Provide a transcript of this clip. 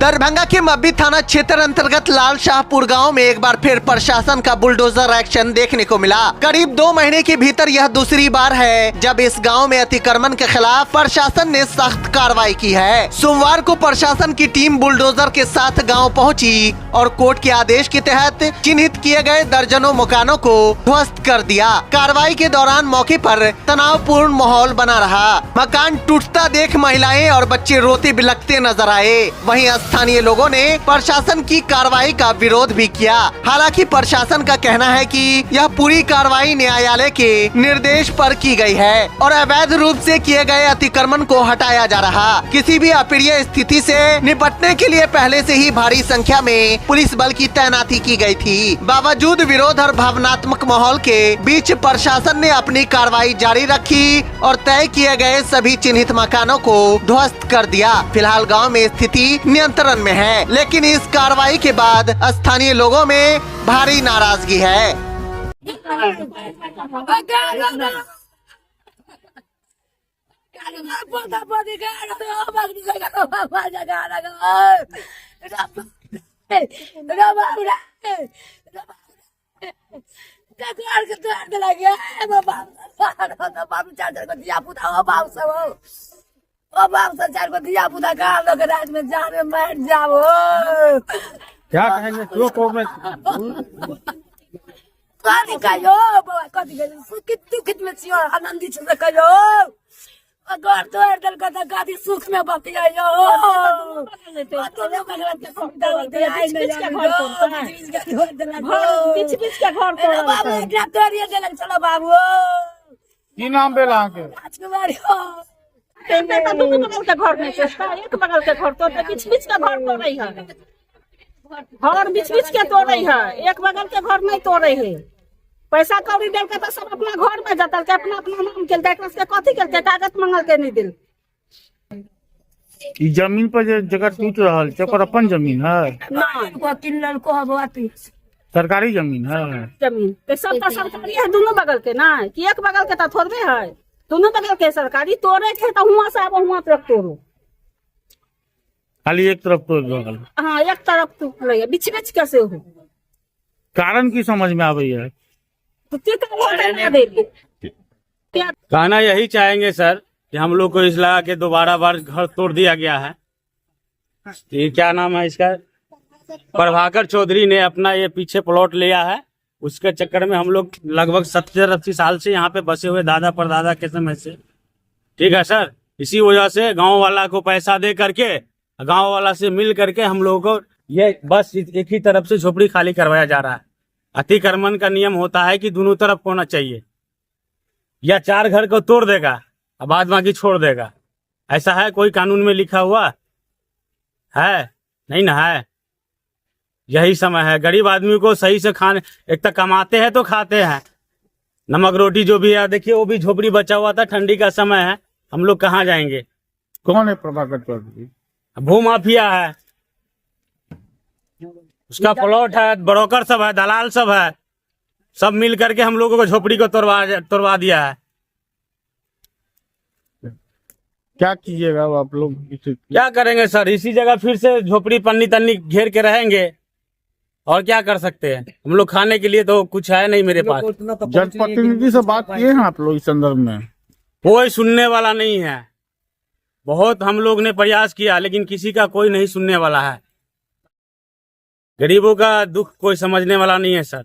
दरभंगा के मब्बी थाना क्षेत्र अंतर्गत लाल शाहपुर गांव में एक बार फिर प्रशासन का बुलडोजर एक्शन देखने को मिला। करीब 2 महीने के भीतर यह दूसरी बार है जब इस गांव में अतिक्रमण के खिलाफ प्रशासन ने सख्त कार्रवाई की है। सोमवार को प्रशासन की टीम बुलडोजर के साथ गांव पहुंची और कोर्ट के आदेश के तहत चिन्हित किए गए दर्जनों मकानों को ध्वस्त कर दिया। कार्रवाई के दौरान मौके पर तनावपूर्ण माहौल बना रहा। मकान टूटता देख महिलाएं और बच्चे रोते बिलखते नजर आए। वहीं स्थानीय लोगों ने प्रशासन की कार्रवाई का विरोध भी किया। हालांकि प्रशासन का कहना है कि यह पूरी कार्रवाई न्यायालय के निर्देश पर की गई है और अवैध रूप से किए गए अतिक्रमण को हटाया जा रहा। किसी भी अप्रिय स्थिति से निपटने के लिए पहले से ही भारी संख्या में पुलिस बल की तैनाती की गई थी। बावजूद विरोध और भावनात्मक माहौल के बीच प्रशासन ने अपनी कार्रवाई जारी रखी और तय किए गए सभी चिन्हित मकानों को ध्वस्त कर दिया। फिलहाल गाँव में स्थिति नियंत्रण में है, लेकिन इस कार्रवाई के बाद स्थानीय लोगों में भारी नाराजगी है। रात में जाने बैठ जाओ। क्या कहेंगे कथी कहियो कथी दुखित में छियो आनंदित से कहियो घर द्वार दल का कथी सुख में बतियायो। चलो बाबू की नाम बेला के राजकुमारी घर में एक बगल के घर तो बीच बीच के घर तोड़ रही है। घर बीच बीच के तोड़ रही है, एक बगल के घर नहीं तोड़ रही है। पैसा कौड़ी दे के तो सब अपना घर में जतल के अपना अपना नाम के कथी के कागज मंगल के नहीं दिल। ई जमीन पर जे जगह टूट रहल छै ओकर अपन जमीन है? नहीं किनल को हबवाती सरकारी जमीन है। जमीन तो सब तो सरकारी है दोनों बगल के ना, कि एक बगल के तो थोड़े है, दोनों बगल के सरकारी। तोड़े के तो हुआ से अब हुआ तक तोड़ो, खाली एक तरफ तोड़ रहल। हाँ एक तरफ टूट रही है, बीच बीच कैसे हो? कारण की समझ में आवे है? कहना यही चाहेंगे सर कि हम लोग को इस लगा के दोबारा बार घर तोड़ दिया गया है। ये क्या नाम है इसका, प्रभाकर चौधरी ने अपना ये पीछे प्लॉट लिया है। उसके चक्कर में हम लोग लगभग 70-80 साल से यहाँ पे बसे हुए, दादा परदादा के समय से। ठीक है सर, इसी वजह से गांव वाला को पैसा दे करके, गांव वाला से मिल करके हम लोगों को ये बस एक ही तरफ से झोपड़ी खाली करवाया जा रहा है। अतिक्रमण का नियम होता है कि दोनों तरफ होना चाहिए, या 4 घर को तोड़ देगा और बाद बाकी छोड़ देगा। ऐसा है कोई कानून में लिखा हुआ है? नहीं ना है। यही समय है गरीब आदमी को सही से खाने, एक तो कमाते हैं तो खाते हैं, नमक रोटी जो भी है। देखिए वो भी झोपड़ी बचा हुआ था, ठंडी का समय है, हम लोग कहाँ जाएंगे? कौन है प्रभाकर चौधरी? भूमाफिया है, उसका प्लॉट है, ब्रोकर सब है, दलाल सब है, सब मिल करके हम लोगों को झोपड़ी को तोड़वा दिया है। क्या कीजिएगा आप लोग? क्या करेंगे सर, इसी जगह फिर से झोपड़ी पन्नी तन्नी घेर के रहेंगे और क्या कर सकते हैं? हम लोग खाने के लिए तो कुछ है नहीं मेरे पास। जनप्रतिनिधि से बात किए हैं आप लोग इस संदर्भ में? कोई सुनने वाला नहीं है। बहुत हम लोग ने प्रयास किया लेकिन किसी का कोई नहीं सुनने वाला है। गरीबों का दुख कोई समझने वाला नहीं है सर।